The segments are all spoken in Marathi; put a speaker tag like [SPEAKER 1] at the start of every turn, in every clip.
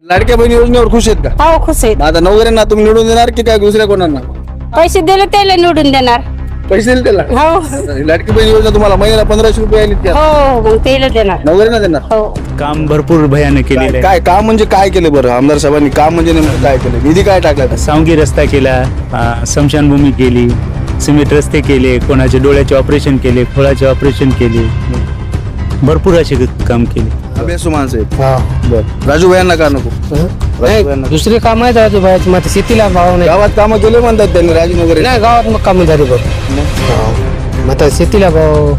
[SPEAKER 1] लाडक्या बहीण योजनेवर खुश आहेत का?
[SPEAKER 2] हो खुश आहेत.
[SPEAKER 1] आता नवकऱ्यांना तुम्ही निवडून देणार की काय दुसऱ्या कोणाला?
[SPEAKER 2] पैसे दिले त्याला निवडून देणार.
[SPEAKER 1] पैसे दिले त्याला?
[SPEAKER 2] हो
[SPEAKER 1] लाडकी बहीण योजना तुम्हाला महिन्याला 1500 रुपये आली त्या?
[SPEAKER 2] हो मग त्याला देणार.
[SPEAKER 1] नवकऱ्यांना देणार?
[SPEAKER 2] हो
[SPEAKER 3] काम भरपूर भयानक केलेलं आहे.
[SPEAKER 1] काय काम म्हणजे काय केलं बरं आमदार साहेबांनी? काम म्हणजे नेमकं काय केलं? निधी काय टाकला?
[SPEAKER 3] सावंगी रस्ता केला, स्मशानभूमी केली, सिमेंट रस्ते केले, कोणाचे डोळ्याचे ऑपरेशन केले, खोळाचे ऑपरेशन केले, भरपूर असे काम केले.
[SPEAKER 1] अभ्यासू माणसं आहेत.
[SPEAKER 4] हा
[SPEAKER 1] बरं राजू भैयांना का नको? राजू भैयांना
[SPEAKER 4] दुसरे काम आहेत राजू भाई. मग शेतीला भाव नाही.
[SPEAKER 1] गावात कामं केले म्हणतात त्यांनी राजू वगैरे.
[SPEAKER 4] नाही गावात मग काम झाले बघ. मग आता शेतीला भाव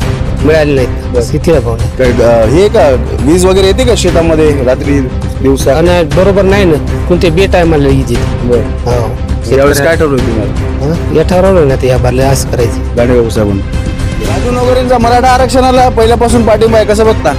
[SPEAKER 4] मिळाले नाही. शेतीला भाव नाही.
[SPEAKER 1] काय हे का वीज वगैरे येते का शेतामध्ये रात्री दिवसा?
[SPEAKER 4] आणि बरोबर नाही ना कोणते बे टायमाला इथे.
[SPEAKER 1] यावेळेस काय ठरवलं तुम्हाला?
[SPEAKER 4] या ठरवलं ना ते या बारला असं करायचं.
[SPEAKER 1] दांडेगाव साहेबांनी राजू नवकऱ्यांचा मराठा आरक्षणाला पहिल्यापासून पाठिंबा आहे, कसं बघता?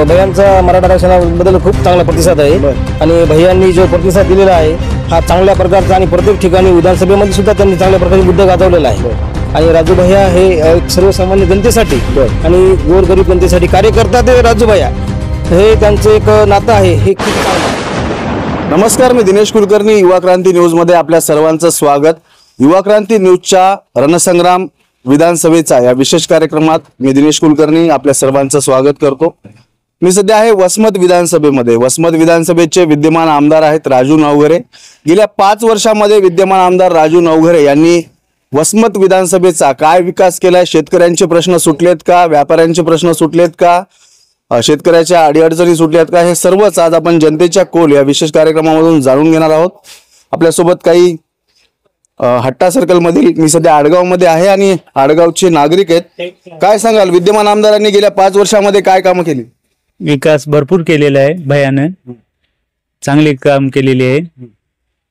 [SPEAKER 4] भैयांचा मराठा आरक्षणाबद्दल खूप चांगला प्रतिसाद आहे आणि भैयांनी जो प्रतिसाद दिलेला आहे हा चांगल्या प्रकारचा आणि प्रत्येक ठिकाणी विधानसभेमध्ये सुद्धा त्यांनी चांगल्या प्रकारे मुद्दा गाजवलेला आहे. आणि राजू भैया हे एक सर्वसामान्य जनतेसाठी आणि गोरगरीब जनतेसाठी कार्य करतात. राजू भैया हे त्यांचं एक नातं आहे, हे खूप चांगलं आहे.
[SPEAKER 1] नमस्कार, मी दिनेश कुलकर्णी. युवा क्रांती न्यूज मध्ये आपल्या सर्वांचं स्वागत. युवा क्रांती न्यूजच्या रणसंग्राम विधानसभेचा या विशेष कार्यक्रमात मी दिनेश कुलकर्णी आपल्या सर्वांचं स्वागत करतो. मी सध्या आहे वसमत विधानसभेमध्ये. वसमत विधानसभेचे विद्यमान आमदार आहेत राजू नवघरे. गेल्या 5 वर्षामध्ये विद्यमान आमदार राजू नवघरे यांनी वसमत विधानसभेचा काय विकास केलाय? शेतकऱ्यांचे प्रश्न सुटलेत का? व्यापाऱ्यांचे प्रश्न सुटलेत का? शेतकऱ्याच्या अडीअडचणी सुटल्यात का? हे सर्वच आज आपण जनतेच्या कोल या विशेष कार्यक्रमामधून जाणून घेणार आहोत. आपल्यासोबत काही हट्टा सर्कल मधील, मी सध्या आडगाव मध्ये आहे आणि आडगावचे नागरिक आहेत. काय सांगाल, विद्यमान आमदारांनी गेल्या 5 वर्षामध्ये काय कामं केली?
[SPEAKER 3] विकास भरपूर केलेला आहे भयानं, चांगले काम केलेले आहे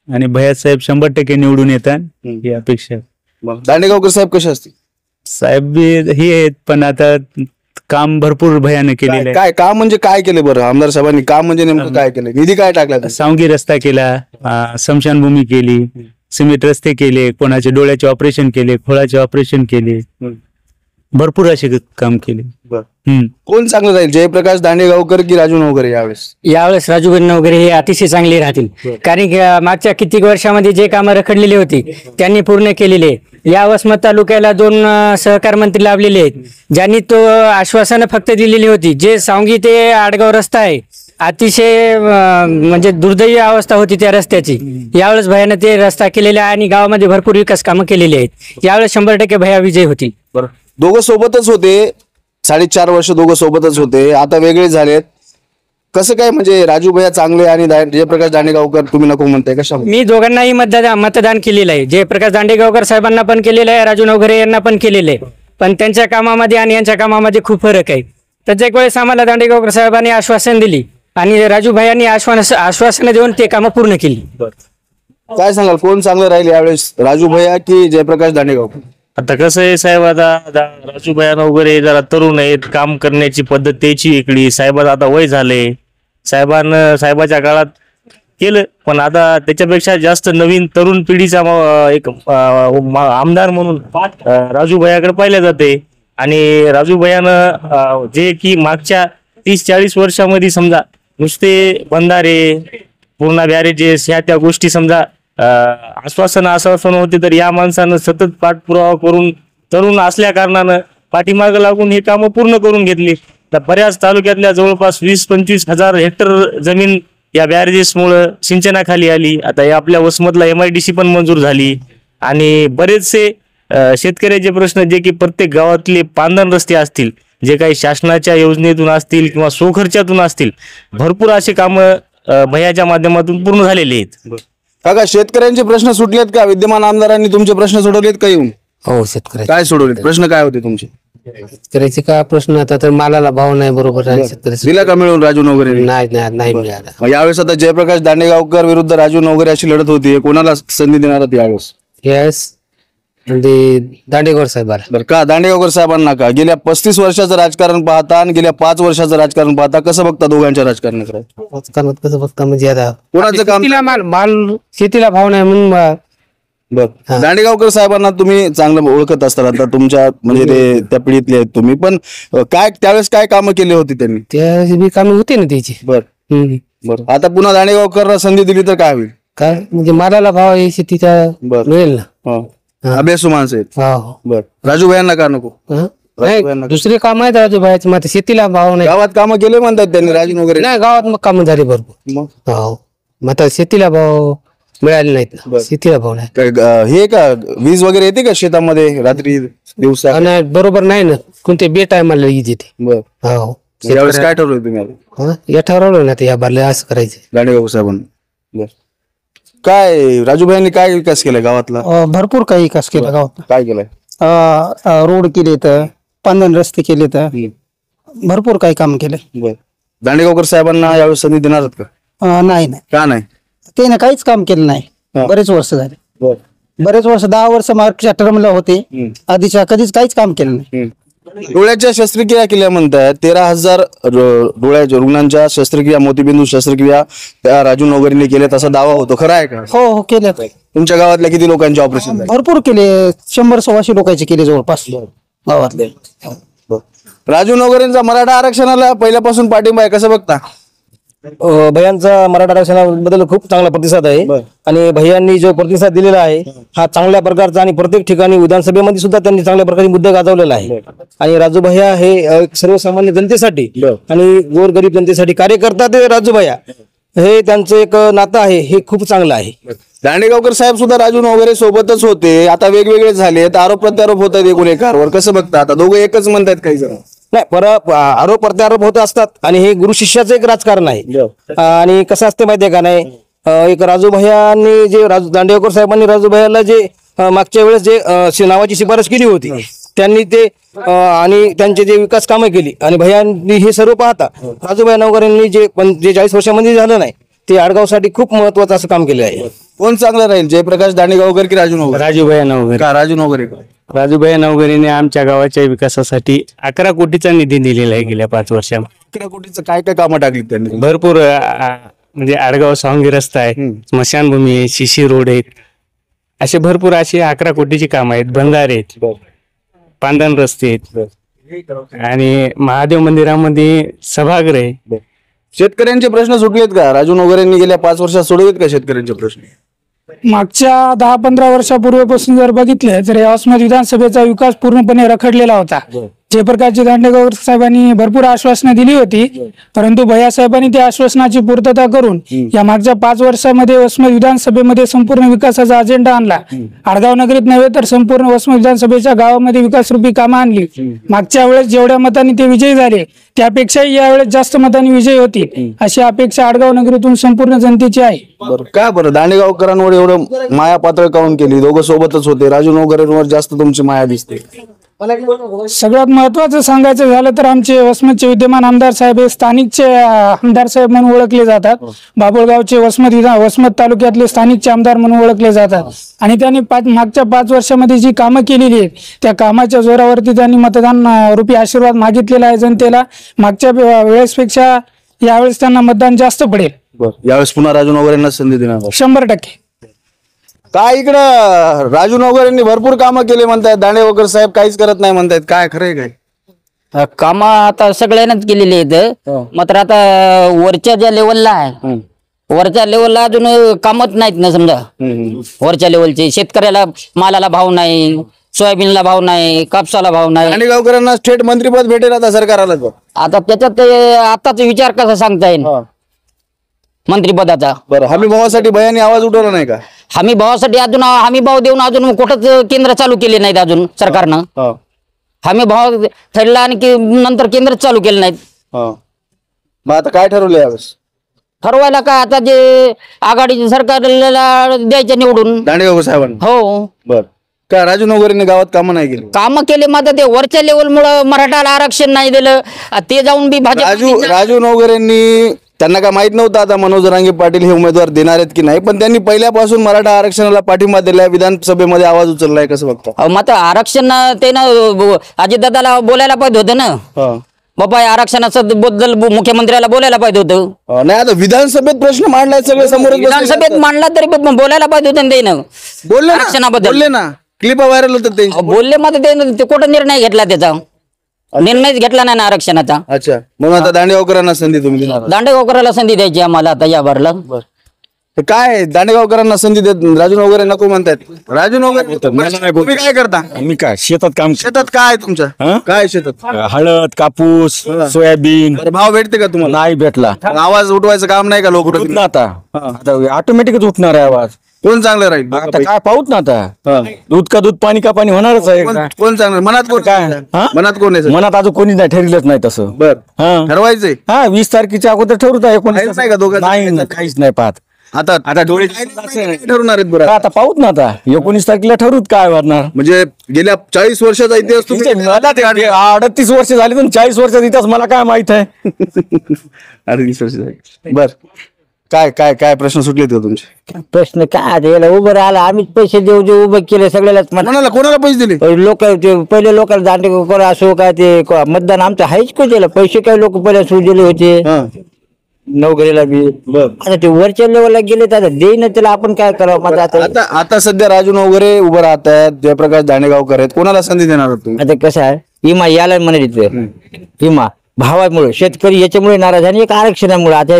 [SPEAKER 3] आणि भैया साहेब 100% निवडून येतात ही अपेक्षा.
[SPEAKER 1] दांडेगावकर साहेब कसे असतील?
[SPEAKER 3] साहेब बी हे आहेत पण आता काम भरपूर भयानं केलेलं आहे.
[SPEAKER 1] काय काम म्हणजे काय केले बरं आमदार साहेबांनी? काम म्हणजे नेमकं काय केलं? निधी काय टाकला?
[SPEAKER 3] सावंगी रस्ता केला, स्मशानभूमी केली, सिमेंट रस्ते केले, कोणाचे डोळ्याचे ऑपरेशन केले, खोळाचे ऑपरेशन केले, भरपूर असे काम केले.
[SPEAKER 1] कोण चांगलं राहील, जयप्रकाश दांडेगावकर की राजू नवघरे
[SPEAKER 4] यावेळेस राजू वगैरे हे अतिशय चांगले राहतील. कारण की मागच्या कित्येक वर्षामध्ये जे कामं रखडलेली होती त्यांनी पूर्ण केलेले. या वसमत तालुक्याला 2 सहकार मंत्री लाभलेले आहेत, ज्यांनी तो आश्वासनं फक्त दिलेली होती. जे सावंगी ते आडगाव रस्ता आहे अतिशय म्हणजे दुर्दैवी अवस्था होती त्या रस्त्याची. यावेळेस भैयाने ते रस्ता केलेला आहे आणि गावामध्ये भरपूर विकास कामं केलेली आहेत. यावेळेस 100% भैया विजय होतील.
[SPEAKER 1] दोघं सोबतच होते, 4.5 वर्ष दोघं सोबतच होते, आता वेगळे झालेत. कसं काय म्हणजे राजू भैया चांगले आणि जयप्रकाश दांडेगावकर तुम्ही नको म्हणताय कशा?
[SPEAKER 4] मी दोघांनाही मतदान केलेलं आहे. जयप्रकाश दांडेगावकर साहेबांना पण केलेलं आहे, राजू नवघरे यांना पण केलेलं आहे. पण त्यांच्या कामामध्ये आणि यांच्या कामामध्ये खूप फरक आहे. प्रत्येक वेळेस आम्हाला दांडेगावकर साहेबांनी आश्वासन दिली आणि राजू भैयांनी आश्वासन देऊन ते कामं पूर्ण केली.
[SPEAKER 1] काय सांगाल, कोण चांगलं राहील यावेळेस, राजू भैया की जयप्रकाश दांडेगावकर?
[SPEAKER 5] आता कसं आहे साहेब, आता राजू भैया वगैरे जरा तरुण आहेत, काम करण्याची पद्धत त्याची वेगळी. साहेबांचं आता वय झाले, साहेबाच्या काळात केलं पण आता त्याच्यापेक्षा जास्त नवीन तरुण पिढीचा एक आमदार म्हणून राजू भैयाकडे पाहिलं जाते. आणि राजू भैयानं जे की मागच्या 30-40 वर्षामध्ये समजा नुसते बंधारे, पूर्ण बॅरेजेस ह्या त्या गोष्टी समजा आश्वासन होते, तर या माणसानं सतत पाठपुरावा करून तरुण असल्या कारणानं पाठीमागं लागून हे कामं पूर्ण करून घेतली. तर बऱ्याच तालुक्यातल्या जवळपास 20-25 हजार हेक्टर जमीन या बॅरेजेसमुळे सिंचनाखाली आली. आता या आपल्या वसमतला MIDC पण मंजूर झाली आणि बरेचसे शेतकऱ्याचे प्रश्न जे की प्रत्येक गावातले पांधन रस्ते असतील, जे काही शासनाच्या योजनेतून असतील किंवा स्वखर्चातून असतील, भरपूर असे कामं भैयाच्या माध्यमातून पूर्ण झालेले आहेत.
[SPEAKER 1] काका, शेतकऱ्यांचे प्रश्न सुटलेत का? विद्यमान आमदारांनी तुमचे प्रश्न सोडवलेत का येऊन?
[SPEAKER 4] हो, शेतकरी
[SPEAKER 1] काय सोडवले प्रश्न? काय होते तुमचे?
[SPEAKER 4] शेतकऱ्याचे काय प्रश्न? आता तर मालाला भाव नाही बरोबर आहे. शेतकऱ्याचे
[SPEAKER 1] दिला का मिळून राजू नवघरे?
[SPEAKER 4] नाही मिळाला.
[SPEAKER 1] यावेळेस आता जयप्रकाश दांडेगावकर विरुद्ध राजू नवघरे अशी लढत होती, कोणाला संधी देणार होती यावेळेस?
[SPEAKER 4] यावेळेस दांडेगावकर साहेबांना.
[SPEAKER 1] बरं, का दांडेगावकर साहेबांना का? गेल्या 35 वर्षाचं राजकारण पाहता आणि गेल्या 5 वर्षाचं राजकारण पाहता कसं बघता दोघांच्या राजकारणाकडे?
[SPEAKER 4] राजकारणात कसं बघता म्हणजे आता
[SPEAKER 1] कोणाचं काम?
[SPEAKER 4] माल शेतीला भाव नाही म्हणून.
[SPEAKER 1] बरं, दांडेगावकर साहेबांना तुम्ही चांगलं ओळखत असतात, आता तुमच्या म्हणजे ते त्या पिढीतले आहेत तुम्ही, पण काय त्यावेळेस काय कामं केली होती त्यांनी?
[SPEAKER 4] त्या कामे होते ना त्याची.
[SPEAKER 1] बरं, बरं आता पुन्हा दांडेगावकर संधी दिली तर काय होईल?
[SPEAKER 6] काय म्हणजे मालाला भाव आहे शेतीचा
[SPEAKER 1] बरं
[SPEAKER 6] मिळेल ना.
[SPEAKER 1] हो. अभ्यासू माणसं आहेत.
[SPEAKER 6] हो
[SPEAKER 1] बर राजू भैयांना का नको?
[SPEAKER 6] नाही दुसरे काम आहेत राजूबाईचे, मग आता शेतीला भाव नाही.
[SPEAKER 1] गावात कामं केले म्हणतात त्यांनी राजू वगैरे.
[SPEAKER 6] नाही गावात मग काम झाले भरपूर.
[SPEAKER 1] मग
[SPEAKER 6] हो मग आता शेतीला भाव मिळाले नाहीत ना. शेतीला भाव नाही.
[SPEAKER 1] काय हे का वीज वगैरे येते का शेतामध्ये रात्री दिवसा?
[SPEAKER 6] आणि बरोबर नाही ना, कोणते बे टायमाला वीज येते.
[SPEAKER 1] बर
[SPEAKER 6] हो
[SPEAKER 1] यावेळेस काय ठरवलं तुम्ही आता?
[SPEAKER 6] या ठरवलं ना, या बारला असं करायचं.
[SPEAKER 1] दांडेगाव साहेबांनी बर काय राजूभाईंनी काय विकास केलाय गावातला?
[SPEAKER 7] भरपूर काही विकास केला गावात.
[SPEAKER 1] काय केलाय?
[SPEAKER 7] रोड केले तर, पांधन रस्ते केले तर, भरपूर काही काम केले.
[SPEAKER 1] बर दांडेगावकर साहेबांना यावेळेस संधी देणार आहेत का?
[SPEAKER 7] नाही नाही
[SPEAKER 1] का नाही?
[SPEAKER 7] ते ना काहीच काम केलं नाही. बरेच वर्ष झाले,
[SPEAKER 1] बर
[SPEAKER 7] बरेच वर्ष 10 वर्ष मार्चच्या टर्मला होते. आधीच्या कधीच काहीच काम केलं नाही.
[SPEAKER 1] डोळ्याच्या शस्त्रक्रिया केल्या म्हणतात. 13,000 डोळ्याच्या रुग्णांच्या शस्त्रक्रिया, मोतीबिंदू शस्त्रक्रिया त्या राजू नवगरेंनी केल्या तसा दावा होतो. खरं आहे का?
[SPEAKER 7] हो हो केले.
[SPEAKER 1] तुमच्या गावातल्या किती लोकांचे ऑपरेशन झाले?
[SPEAKER 7] भरपूर केले, 100-125 लोकांचे केले जवळपास गावातले.
[SPEAKER 1] राजू नवगरेंचा मराठा आरक्षणाला पहिल्यापासून पाठिंबा आहे, कसं बघता?
[SPEAKER 8] भैयांचा मराठा आरक्षणाबद्दल खूप चांगला प्रतिसाद आहे आणि भैयांनी जो प्रतिसाद दिलेला आहे हा चांगल्या प्रकारचा आणि प्रत्येक ठिकाणी विधानसभेमध्ये सुद्धा त्यांनी चांगल्या प्रकारे मुद्दा गाजवलेला आहे. आणि राजू भैया हे एक सर्वसामान्य जनतेसाठी आणि गोरगरीब जनतेसाठी कार्य करतात. राजू भैया हे त्यांचं एक नातं आहे, हे खूप चांगलं आहे.
[SPEAKER 1] दांडेगावकर साहेब सुद्धा राजू नवगरे सोबतच होते, आता वेगवेगळे झालेत, आरोप प्रत्यारोप होत आहेत एकूण एकावर. कसं बघता? आता दोघं एकच म्हणतात काही जण.
[SPEAKER 8] नाही आरोप प्रत्यारोप होत असतात आणि हे गुरु शिष्याचं एक राजकारण आहे. आणि कसं असते माहितीये का, नाही एक राजू भैयांनी जे दांडेगावकर साहेबांनी राजू भैयाला जे मागच्या वेळेस जे नावाची शिफारस केली होती त्यांनी ते आणि त्यांचे जे विकास कामं केली आणि भैयांनी हे सर्व पाहता राजूभाई नवगरेंनी जे 40 वर्षामध्ये झालं नाही ते आडगावसाठी खूप महत्वाचं असं काम केलं आहे.
[SPEAKER 1] कोण चांगलं राहील, जयप्रकाश दांडेगावकर की राजू नवगरे?
[SPEAKER 3] राजूभाई नवगरे.
[SPEAKER 1] का राजू नवगरे?
[SPEAKER 3] राजूभाई नवगरेने आमच्या गावाच्या विकासासाठी 11 कोटीचा निधी दिलेला आहे गेल्या 5 वर्षामध्ये.
[SPEAKER 1] 11 कोटीचं काय काय कामं टाकली त्यांनी?
[SPEAKER 3] भरपूर म्हणजे आडगाव सावंगी रस्ता आहे, स्मशानभूमी आहे, शिशी रोड आहेत, असे भरपूर असे 11 कोटीची कामं आहेत. बंधारे आहेत, पांधन रस्ते आहेत आणि महादेव मंदिरामध्ये सभागृह आहे.
[SPEAKER 1] शेतकऱ्यांचे प्रश्न सुटलेत का? राजू नवगरेंनी गेल्या 5 वर्षात सोडवलेत का शेतकऱ्यांचे प्रश्न?
[SPEAKER 9] मागच्या 10-15 वर्षापूर्वीपासून जर बघितलं तर यावस्मात विधानसभेचा विकास पूर्णपणे रखडलेला होता. जयप्रकाशजी दांडेगावकर साहेबांनी भरपूर आश्वासनं दिली होती, परंतु भैया साहेबांनी त्या आश्वासनाची पूर्तता करून या मागच्या 5 वर्षामध्ये वसमत विधानसभेमध्ये संपूर्ण विकासाचा अजेंडा आणला. आडगाव नगरीत नव्हे तर संपूर्ण वसमत विधानसभेच्या गावामध्ये विकासरूपी कामं आणली. मागच्या वेळेस जेवढ्या मतांनी ते विजयी झाले त्यापेक्षाही यावेळेस जास्त मतांनी विजयी होतील अशी अपेक्षा आडगाव नगरीतून संपूर्ण जनतेची आहे.
[SPEAKER 1] बरं काय बरं दांडेगावकरांवर एवढं माया पातळ काऊन केली? दोघं सोबतच होते, राजू नवगरेंवर जास्त तुमची माया दिसते.
[SPEAKER 9] सगळ्यात महत्वाचं सांगायचं झालं तर आमचे वसमतचे विद्यमान आमदार साहेब हे स्थानिकचे आमदार साहेब म्हणून ओळखले जातात. बाभुळगावचे वसमत तालुक्यातले स्थानिकचे आमदार म्हणून ओळखले जातात आणि त्यांनी मागच्या 5 वर्षामध्ये जी कामं केलेली आहेत त्या कामाच्या जोरावरती त्यांनी मतदान रूपी आशीर्वाद मागितलेला आहे जनतेला. मागच्या वेळेसपेक्षा यावेळेस त्यांना मतदान जास्त पडेल.
[SPEAKER 1] यावेळेस पुन्हा राजू नवगरेंना संधी देणार?
[SPEAKER 9] 100%.
[SPEAKER 1] काय इकडं राजू नवगरेंनी भरपूर कामं केले म्हणतायत, दांडेगावकर साहेब काहीच करत नाही म्हणतायत, काय खरंय काय?
[SPEAKER 10] कामं आता सगळ्यांनाच केलेली आहेत, मात्र आता वरच्या ज्या लेवलला आहे वरच्या लेवलला अजून कामच नाहीत ना. समजा वरच्या लेवलचे शेतकऱ्याला मालाला भाव नाही, सोयाबीनला भाव नाही, कापसाला भाव नाही.
[SPEAKER 1] दांडेगावकरांना थेट मंत्रीपद भेटेल आता सरकार आलं.
[SPEAKER 10] आता त्याच्यात आताच विचार कसा सांगता येईल मंत्रिपदाचा?
[SPEAKER 1] बरं हमी भावासाठी भैयांनी आवाज उठवला नाही का?
[SPEAKER 10] हमी भावासाठी अजून हमी भाव देऊन अजून कुठंच केंद्र चालू केले नाहीत अजून सरकारनं. हमी भाव ठरला आणि नंतर केंद्र चालू केले नाहीत.
[SPEAKER 1] मग आता काय ठरवलं यावेळेस?
[SPEAKER 10] ठरवायला काय आता जे आघाडीचे सरकारला द्यायचं निवडून
[SPEAKER 1] दांडेगावकर साहेबांना.
[SPEAKER 10] हो.
[SPEAKER 1] बर काय राजू नवगरेंनी गावात कामं नाही केली?
[SPEAKER 10] कामं केले मात्र ते वरच्या लेवल मुळे मराठाला आरक्षण नाही दिलं ते जाऊन बी
[SPEAKER 1] राजू नवगरेंनी त्यांना काय माहित नव्हतं आता मनोज जरांगे पाटील हे उमेदवार देणार आहेत की नाही, पण त्यांनी पहिल्यापासून मराठा आरक्षणाला पाठिंबा दिलाय, विधानसभेमध्ये आवाज उचललाय, कसं बघता?
[SPEAKER 10] मात्र आरक्षण ते ना अजितदादाला बोलायला पाहिजे होतं ना बाबा, आरक्षणाचं बद्दल मुख्यमंत्र्याला बोलायला पाहिजे होतं.
[SPEAKER 1] नाही आता विधानसभेत प्रश्न मांडलाय सगळे समोर,
[SPEAKER 10] विधानसभेत मांडला तरी बोलायला पाहिजे होतं त्यानं.
[SPEAKER 1] आरक्षणाबद्दल बोलले ना, क्लिप व्हायरल होतं ते.
[SPEAKER 10] बोलले मात्र ते कुठं निर्णय घेतला त्याचा? निर्णयच घेतला नाही ना आरक्षणाचा.
[SPEAKER 1] अच्छा, मग आता दांडेगावकरांना संधी तुम्ही देणार?
[SPEAKER 10] दांडेगावकराला संधी द्यायची आम्हाला आता या भरला.
[SPEAKER 1] तर काय दांडेगावकरांना संधी देत राजू वगैरे नको म्हणतायत? राजू वगैरे तुम्ही काय करता?
[SPEAKER 11] मी काय शेतात काम
[SPEAKER 1] शेतात काय आहे तुमच्या? काय शेतात?
[SPEAKER 11] हळद, कापूस, सोयाबीन.
[SPEAKER 1] बरं, भाव भेटते का तुम्हाला?
[SPEAKER 11] नाही भेटला.
[SPEAKER 1] आवाज उठवायचं काम नाही का लोक
[SPEAKER 11] उठत ना आता ऑटोमॅटिकच उठणार आहे आवाज.
[SPEAKER 1] कोण चांगलं राहील?
[SPEAKER 11] आता काय पाहूत ना आता दूध का दूध पाणी का पाणी होणारच आहे.
[SPEAKER 1] कोण चांगलं? मनात कोण
[SPEAKER 11] काय
[SPEAKER 1] मनात कोण आहे?
[SPEAKER 11] मनात अजून कोणी नाही ठरलेलंच नाही तसं.
[SPEAKER 1] बर,
[SPEAKER 11] हा
[SPEAKER 1] ठरवायचंय.
[SPEAKER 11] 20 तारखेच्या अगोदर ठरवत आहे.
[SPEAKER 1] काहीच नाही का दोघं?
[SPEAKER 11] नाही काहीच नाही पाहत.
[SPEAKER 1] आता डोळे ठरवणार आहेत बरं.
[SPEAKER 11] आता पाहूत ना आता 19 तारखेला ठरवूत काय वाढणार.
[SPEAKER 1] म्हणजे गेल्या 40 वर्षाचा इतिहास तुम्ही
[SPEAKER 11] 38 वर्ष झाली पण 40 वर्षाचा इतिहास मला काय माहित आहे.
[SPEAKER 1] 38 वर्ष झाली. बर, काय काय काय प्रश्न सुटले ते तुमचे?
[SPEAKER 12] प्रश्न काय आता याला उभं राहिला आम्हीच पैसे देऊ देऊ उभं केलं सगळ्यालाच.
[SPEAKER 1] कोणाला पैसे दिले?
[SPEAKER 12] लोक पहिले लोकांना दांडेगावकर असो काय ते मतदान आमचं आहेच को दिलं पैसे काही लोक पहिले सुरू दिले होते नवघरीला बी. आता ते वरच्या लेवलला गेले तर आता देईन त्याला आपण काय करावं.
[SPEAKER 1] आता आता सध्या राजू वगैरे उभं राहत आहेत, जयप्रकाश दांडेगावकर आहेत, कोणाला संधी देणार आहात तुम्ही?
[SPEAKER 12] आता कसं आहे इमा याला म्हणत इमा भावामुळे शेतकरी याच्यामुळे नाराज आणि एक आरक्षणामुळे आता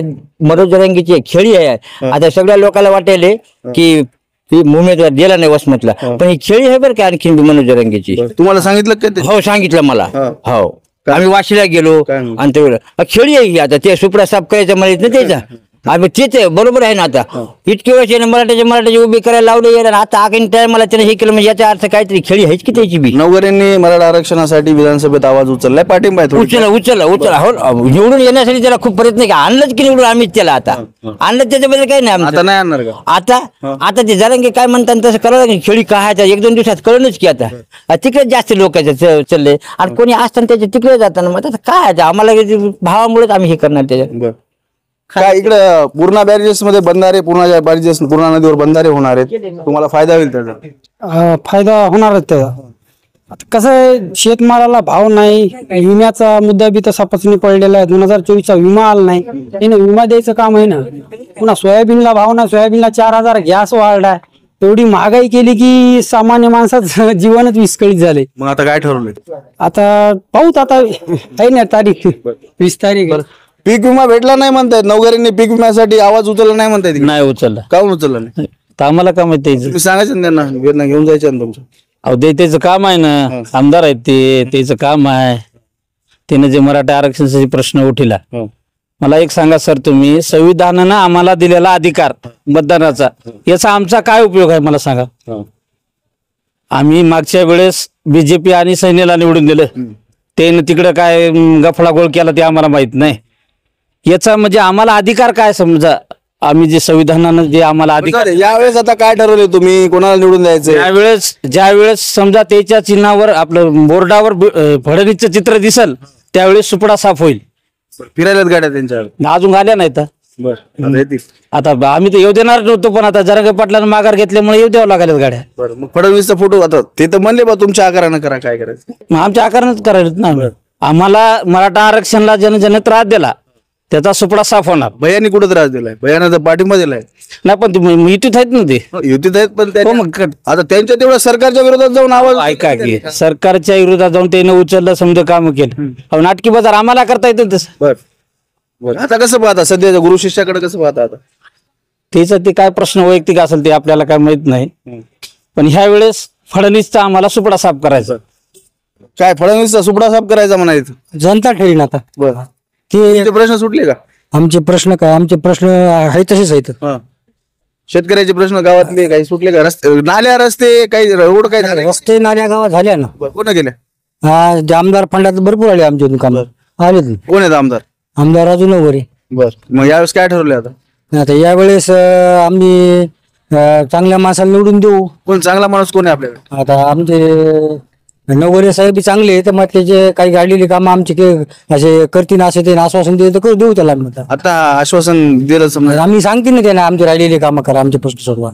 [SPEAKER 12] मनोज जरांगेची खेळी आहे. आता सगळ्या लोकांना वाटेल की उमेदवार दिला नाही वसमतला, पण ही खेळी आहे बरं का आणखी मनोज जरांगेची.
[SPEAKER 1] तुम्हाला सांगितलं का?
[SPEAKER 12] हो सांगितलं मला. हो आम्ही वाशीला गेलो आणि ते खेळी आहे. आता ते सुपडा साफ करायचं म्हणत ना त्याचा आम्ही तेच आहे. बरोबर आहे ना. आता इतके वर्ष मराठ्याचे उभी करायला लावले आता आखिन टायमाला त्याने हे केलं म्हणजे याचा अर्थ काहीतरी खेळी आहेच की त्याची बी.
[SPEAKER 1] नवघरेंनी मराठा आरक्षणासाठी विधानसभेत आवाज उचललाय, पाठिंबा
[SPEAKER 12] उचला हो निवडून येण्यासाठी त्याला खूप प्रयत्न केला. आणलंच की निवडून आम्हीच त्याला. आता आणलं त्याच्याबद्दल काही नाही.
[SPEAKER 1] आता नाही आणणार का?
[SPEAKER 12] आता ते जरांगे काय म्हणतात तसं करावं लागेल. खेळी काय 1-2 दिवसात कळणच की आता तिकडे जास्त लोक चालले आणि कोणी असताना त्याच्या तिकडे जाताना मग आता काय आम्हाला भावामुळेच आम्ही हे करणार त्याच्यात.
[SPEAKER 1] काय इकडे पूर्णा बॅरेजेस मध्ये बंधारे, पूर्णा नदीवर बंधारे होणार आहेत, तुम्हाला फायदा होईल त्याचा?
[SPEAKER 7] फायदा होणारच त्याचा. आता कसं आहे शेतमालाला भाव नाही, विम्याचा मुद्दा बी तसा पचनी पडलेला आहे. 2024चा विमा आला नाही, विमा द्यायचं काम आहे ना. पुन्हा सोयाबीनला भाव नाही, सोयाबीनला 4000 गॅस वाढलाय. एवढी महागाई केली की सामान्य माणसाचं जीवनच विस्कळीत झाले.
[SPEAKER 1] मग आता काय ठरवलंय?
[SPEAKER 7] आता पाहूत आता आहे ना तारीख 20 तारीख.
[SPEAKER 1] पीक विमा भेटला नाही म्हणतायत नवघरेंनी, पीक विम्यासाठी आवाज उचलला नाही म्हणतायत.
[SPEAKER 12] नाही उचलला.
[SPEAKER 1] काऊन उचलला नाही?
[SPEAKER 12] आम्हाला काम आहे
[SPEAKER 1] तुम्ही सांगायचं ना त्यांना, वेदना घेऊन जायचं ना तुमचं.
[SPEAKER 12] अहो त्याचं काम आहे ना, आमदार आहेत ते, त्याचं काम आहे. त्याने जे मराठा आरक्षणाचे प्रश्न उठिला. मला एक सांगा सर, तुम्ही संविधानानं आम्हाला दिलेला अधिकार मतदानाचा याचा आमचा काय उपयोग आहे मला सांगा. आम्ही मागच्या वेळेस बीजेपी आणि सैन्याला निवडून दिलं, त्याने तिकडे काय गफळागोळ केला ते आम्हाला माहित नाही. याचा म्हणजे आम्हाला अधिकार काय समजा, आम्ही जे संविधानानं जे आम्हाला अधिकार.
[SPEAKER 1] यावेळेस आता काय ठरवले तुम्ही, कोणाला निवडून द्यायचं?
[SPEAKER 12] ज्यावेळेस समजा त्याच्या चिन्हावर आपलं बोर्डावर फडणवीसचं चित्र दिसल त्यावेळेस सुपडा साफ होईल.
[SPEAKER 1] फिरायला गाड्या त्यांच्यावर
[SPEAKER 12] अजून आल्या नाहीत. आता आम्ही तर येऊ देणार नव्हतो, पण आता जरांगे पाटलांना माघार घेतल्यामुळे येऊ द्यावं लागल्या गाड्या.
[SPEAKER 1] बरं, मग फडणवीसचा फोटो आता ते तर म्हणले बा तुमच्या आकारानं करा, काय करायचं?
[SPEAKER 12] मग आमच्या आकारानंच करायला ना. आम्हाला मराठा आरक्षणाला ज्याने त्रास दिला त्याचा सुपडा साफ होणार.
[SPEAKER 1] भैयानी कुठे त्रास दिलाय? भैयानं तर पाठिंबा दिलाय.
[SPEAKER 12] नाही पण युतीत आहेत ना ते,
[SPEAKER 1] युतीत आहेत, पण आता त्यांच्या तेवढ्या सरकारच्या विरोधात जाऊन आवाज.
[SPEAKER 12] ऐका की सरकारच्या विरोधात जाऊन त्याने उचललं, समजा काम केलं. नाटकी बाजार आम्हाला करता येतं तसं.
[SPEAKER 1] बरं, आता कसं पाहता सध्याच्या गुरु शिष्याकडे, कसं पाहता आता?
[SPEAKER 12] त्याचं ते काय प्रश्न वैयक्तिक असेल ते आपल्याला काय माहित नाही, पण ह्या वेळेस फडणवीसचा आम्हाला सुपडा साफ करायचा.
[SPEAKER 1] काय फडणवीसचा सुपडा साफ करायचा म्हणायचं?
[SPEAKER 7] जनता ठरली आता.
[SPEAKER 1] बरं, ते प्रश्न सुटले का?
[SPEAKER 7] आमचे प्रश्न काय, आमचे प्रश्न आहे तसेच आहेत.
[SPEAKER 1] शेतकऱ्याचे प्रश्न गावातले काही सुटले का? रस्ते, नाल्या, रस्ते, काही रोड, काही झाले?
[SPEAKER 7] रस्ते नाल्या गावात झाल्या ना.
[SPEAKER 1] कोण गेल्या?
[SPEAKER 7] आमदार फंडात भरपूर आले आमच्या दुकानात आले.
[SPEAKER 1] कोण आहेत आमदार?
[SPEAKER 7] आमदार राजू नवघरे.
[SPEAKER 1] बर, मग यावेळेस काय ठरवले आता?
[SPEAKER 7] आता यावेळेस आम्ही चांगल्या माणसाला निवडून देऊ.
[SPEAKER 1] कोण चांगला माणूस कोण आहे आपल्याकडे?
[SPEAKER 7] आता आमचे नवघरे साहेब चांगले आहेत, मग त्याचे काही गाडलेली कामं आमचे असे करतील असं ते आश्वासन दिलं तर देऊ त्याला.
[SPEAKER 1] आता आश्वासन दिलं समजा,
[SPEAKER 7] आम्ही सांगते ना त्यांना आमची राहिलेली कामं करा, आमचे प्रश्न सोडवा,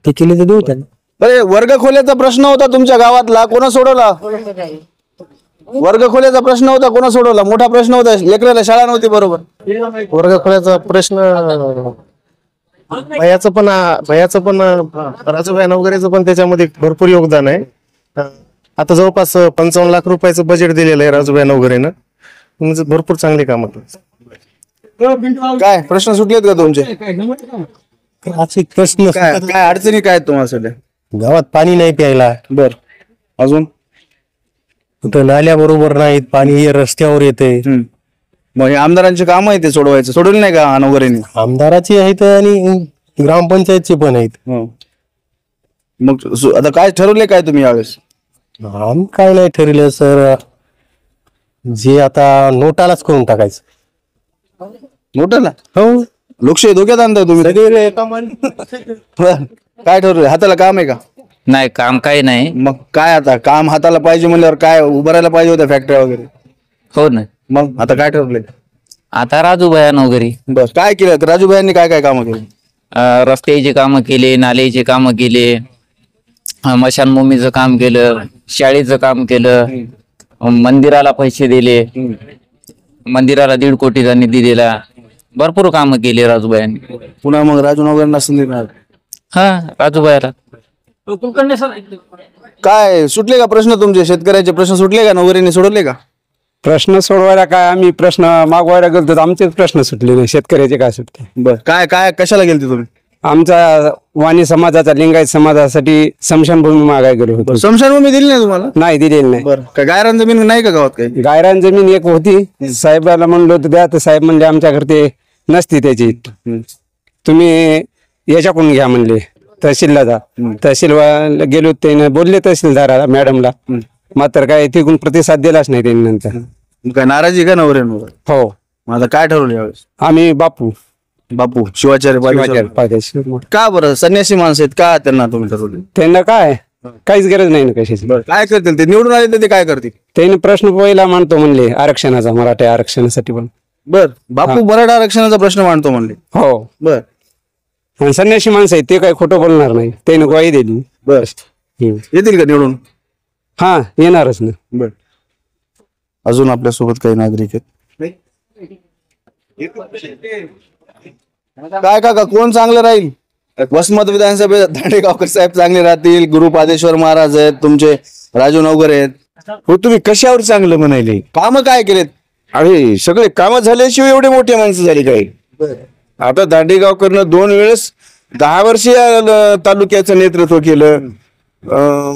[SPEAKER 7] ते केले तर देऊ त्यांना.
[SPEAKER 1] बरे, वर्ग खोल्याचा प्रश्न होता तुमच्या गावातला, कोणा सोडवला? वर्ग खोल्याचा प्रश्न होता, कोणा सोडवला? मोठा प्रश्न होता, लेकराला शाळा नव्हती. बरोबर,
[SPEAKER 13] वर्ग खोल्याचा प्रश्न भयाचं पण राजूभाई नवघरेचं पण त्याच्यामध्ये भरपूर योगदान आहे. आता जवळपास 55 लाख रुपयाचं बजेट दिलेलं आहे राजूभाई नवघरेनं. म्हणजे भरपूर चांगली कामं
[SPEAKER 1] काय प्रश्न सुटलेत का तुमचे?
[SPEAKER 13] प्रश्न
[SPEAKER 1] काय काय अडचणी काय आहेत तुम्हाला सध्या?
[SPEAKER 13] गावात पाणी नाही प्यायला.
[SPEAKER 1] बर, अजून
[SPEAKER 13] कुठं नाल्या बरोबर नाहीत, पाणी हे रस्त्यावर येते.
[SPEAKER 1] मग हे आमदारांचे काम आहे ते सोडवायचं, सोडवले नाही का नवघरेंनी?
[SPEAKER 13] आमदाराची आहेत आणि ग्रामपंचायतची पण आहेत.
[SPEAKER 1] मग आता काय ठरवले काय तुम्ही यावेळेस?
[SPEAKER 13] आम्ही काय नाही ठरलं सर, जे आता नोटालाच करून टाकायचं.
[SPEAKER 1] नोटाला?
[SPEAKER 13] हो,
[SPEAKER 1] लोकशाही धोक्यात आणताय तुम्ही. काय ठरवलंय? हाताला काम आहे का?
[SPEAKER 14] नाही, काम काही नाही.
[SPEAKER 1] मग काय आता काम हाताला पाहिजे म्हणल्यावर काय उभारायला पाहिजे होत्या फॅक्टऱ्या वगैरे?
[SPEAKER 14] हो ना.
[SPEAKER 1] मग आता काय ठरवलंय?
[SPEAKER 14] आता राजूभाई वगैरे
[SPEAKER 1] बस काय केलं? राजूभाईंनी काय काय कामं केली?
[SPEAKER 14] रस्त्याचे कामं केले, नाल्याचे कामं केले, मशानभूमीचं काम केलं, शाळेचं काम केलं, मंदिराला पैसे दिले, मंदिराला 1.5 कोटीचा निधी दिला, भरपूर कामं केली राजूभाईंनी.
[SPEAKER 1] पुन्हा मग राजू नवघरेंना संधी मिळाली.
[SPEAKER 14] हा, राजूभाईला
[SPEAKER 1] काय सुटले का प्रश्न तुमचे? शेतकऱ्याचे प्रश्न सुटले का? नवघरेंनी सोडवले का?
[SPEAKER 15] प्रश्न सोडवायला काय, आम्ही प्रश्न मागवायला गेलो तर आमचेच प्रश्न सुटले नाही, शेतकऱ्याचे काय सुटते?
[SPEAKER 1] बर, काय काय कशाला गेलते तुम्ही?
[SPEAKER 15] आमचा वाणी समाजाचा, लिंगायत समाजासाठी स्मशानभूमी मागायला गेलो होतो.
[SPEAKER 1] स्मशानभूमी दिली नाही तुम्हाला?
[SPEAKER 15] नाही, दिलेली नाही.
[SPEAKER 1] बरं, काय गायरान जमीन नाही का गावात? काही
[SPEAKER 15] गायरान जमीन एक होती, साहेबाला म्हणलो होतं द्या, तर साहेब म्हणले आमच्या घरते नसती त्याची, तुम्ही याच्याकडून घ्या म्हणले, तहसीलला जा. तहसीलला गेलो, त्याने बोलले तहसीलदाराला, मॅडमला, मात्र काय तिकडून प्रतिसाद दिलाच नाही त्यांनी. नंतर
[SPEAKER 1] काय नाराजी का नवऱ्यांवर?
[SPEAKER 15] हो.
[SPEAKER 1] आता काय ठरवलं यावेळेस?
[SPEAKER 15] आम्ही बापू
[SPEAKER 1] शिवाचार्य
[SPEAKER 15] पादेश्वर.
[SPEAKER 1] का बरं? संन्यासी माणसं आहेत का त्यांना तुम्ही ठरवले?
[SPEAKER 15] त्यांना काय काहीच गरज नाही ना कशाची.
[SPEAKER 1] काय करतील ते? निवडून आले तर ते काय करतील?
[SPEAKER 15] त्यांनी प्रश्न पहिला मांडतो म्हणले आरक्षणाचा, मराठा आरक्षणासाठी. पण
[SPEAKER 1] बर, बापू मराठा आरक्षणाचा प्रश्न मांडतो म्हणले.
[SPEAKER 15] हो.
[SPEAKER 1] बर,
[SPEAKER 15] आणि संन्यासी माणसं आहेत ते काही खोटं बोलणार नाही, त्याने ग्वाही दिली.
[SPEAKER 1] बर, येतील का निवडून?
[SPEAKER 15] हा, येणारच ना.
[SPEAKER 1] बर, अजून आपल्या सोबत काही नागरिक आहेत. काय काका, कोण चांगलं राहील? वसमत विधानसभेत दांडेगावकर साहेब चांगले राहतील, गुरु पादेश्वर महाराज आहेत, तुमचे राजू नवघरे आहेत.
[SPEAKER 16] हो, तुम्ही कशावर चांगलं म्हणायले?
[SPEAKER 1] काम काय केलेत?
[SPEAKER 16] अरे सगळे काम झाल्याशिवाय एवढे मोठे माणसं झाली काही. आता दांडेगावकरनं 2 वेळेस 10 वर्ष या तालुक्याचं नेतृत्व केलं,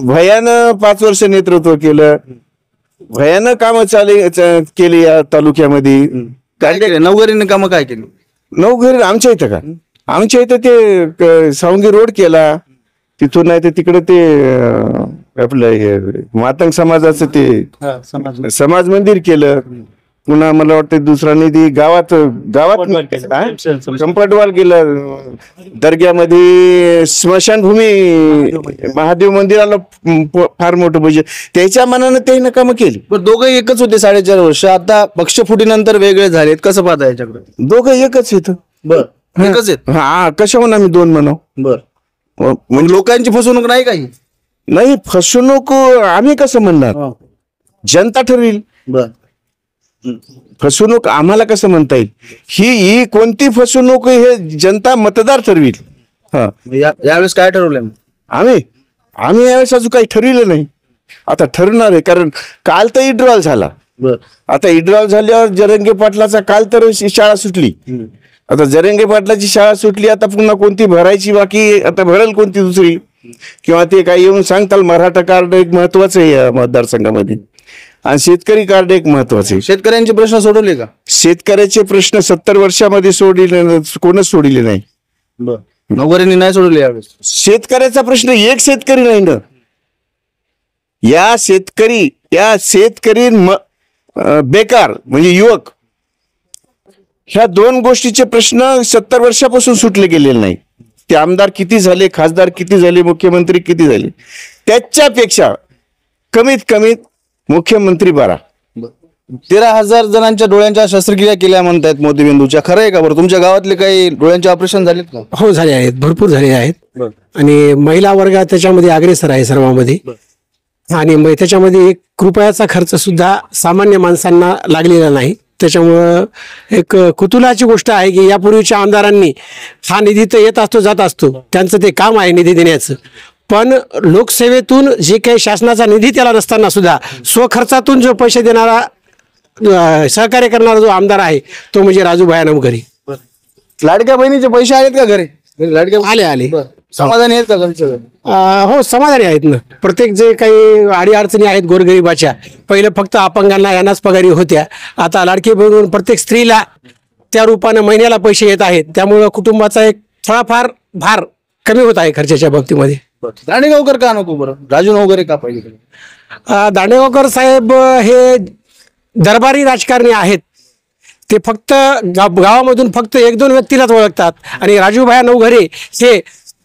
[SPEAKER 16] भयानं 5 वर्ष नेतृत्व केलं, भयानं काम केली या तालुक्यामध्ये.
[SPEAKER 1] काय केले नवघरेंनी? काम काय केली
[SPEAKER 16] नवघरे? आमच्या इथं का? आमच्या इथं ते सावंगी रोड केला, तिथून नाही तर तिकडे ते आपलं हे मातंग समाजाचं ते समाज मंदिर केलं. पुन्हा मला वाटतं दुसरा निधी गावात कंपाटवाल केलं, दर्ग्यामध्ये स्मशानभूमी, महादेव मंदिराला फार मोठं बजेट, त्याच्या मनानं त्यानं कामं केली.
[SPEAKER 1] पण दोघंही एकच होते 4.5 वर्ष, आता पक्षफुटीनंतर वेगळे झालेत, कसं पाहता याच्याकडे?
[SPEAKER 16] दोघं एकच येत.
[SPEAKER 1] बर, एकच आहेत.
[SPEAKER 16] हा, कशाहून आम्ही 2 म्हणाव?
[SPEAKER 1] बर, म्हणजे लोकांची फसवणूक नाही काही?
[SPEAKER 16] नाही, फसवणूक आम्ही कसं म्हणणार, जनता ठरविल.
[SPEAKER 1] बर,
[SPEAKER 16] फसवणूक आम्हाला कसं म्हणता येईल? ही कोणती फसवणूक हे जनता मतदार ठरविल. हा,
[SPEAKER 1] यावेळेस काय ठरवलंय?
[SPEAKER 16] आम्ही यावेळेस अजून काही ठरविलं नाही, आता ठरवणार आहे. कारण काल तर इड्रॉल झाला. आता इड्रॉल झाल्यावर जरंगे पाटलाचा काल तर शाळा सुटली. आता जरंगे पाटलाची शाळा सुटली, आता पुन्हा कोणती भरायची बाकी, आता भरेल कोणती दुसरी, किंवा ते काही येऊन सांगताल. मराठा कार्ड एक महत्वाचं आहे या मतदारसंघामध्ये, आणि शेतकरी कार्ड एक महत्वाचे.
[SPEAKER 1] शेतकऱ्यांचे प्रश्न सोडवले का?
[SPEAKER 16] शेतकऱ्याचे प्रश्न 70 वर्षामध्ये सोडले कोणच सोडले नाही.
[SPEAKER 1] नवघरेंनी नाही सोडवले यावेळेस.
[SPEAKER 16] शेतकऱ्याचा प्रश्न एक शेतकरी नाही ना, या शेतकरी बेकार म्हणजे युवक, ह्या 2 गोष्टीचे प्रश्न 70 वर्षापासून सुटले गेलेले नाही. ते आमदार किती झाले, खासदार किती झाले, मुख्यमंत्री किती झाले, त्याच्यापेक्षा कमीत कमीत मुख्यमंत्री 12.
[SPEAKER 1] 13,000 जणांच्या डोळ्यांच्या शस्त्रक्रिया केल्या म्हणतायत मोतीबिंदूच्या, खरं आहे का बरं? तुमच्या गावातले काही डोळ्यांचे ऑपरेशन झालेत का?
[SPEAKER 17] हो, झाले आहेत, भरपूर झाले आहेत. आणि महिला वर्ग त्याच्यामध्ये अग्रेसर आहे सर्वांमध्ये. आणि त्याच्यामध्ये 1 रुपयाचा खर्च सुद्धा सामान्य माणसांना लागलेला नाही. त्याच्यामुळं एक कुतूहलाची गोष्ट आहे की यापूर्वीच्या आमदारांनी हा निधी तर येत असतो जात असतो, त्यांचं ते काम आहे निधी देण्याचं, पण लोकसेवेतून जे काही शासनाचा निधी त्याला नसताना सुद्धा स्वखर्चातून जो पैसे देणारा सहकार्य करणारा जो आमदार आहे तो म्हणजे राजूभाई नवघरे.
[SPEAKER 1] लाडक्या बहिणीचे पैसे आलेत का घरी? लाडक्या
[SPEAKER 17] आले
[SPEAKER 1] समाधानी आहेत का घरचे?
[SPEAKER 17] हो समाधानी आहेत ना. प्रत्येक जे काही अडीअडचणी आहेत गोरगरिबाच्या, पहिलं फक्त अपंगांना यांनाच पगारी होत्या, आता लाडकी बहीण प्रत्येक स्त्रीला त्या रूपाने महिन्याला पैसे येत आहेत. त्यामुळं कुटुंबाचा एक थोडाफार भार कमी होत आहे खर्चाच्या बाबतीमध्ये.
[SPEAKER 1] दांडेगावकर का नको बरं? राजू नवघरे का पाहिजे?
[SPEAKER 17] दांडेगावकर साहेब हे दरबारी राजकारणी आहेत. ते फक्त गावामधून फक्त 1-2 व्यक्तीलाच ओळखतात आणि राजूभाई नवघरे हे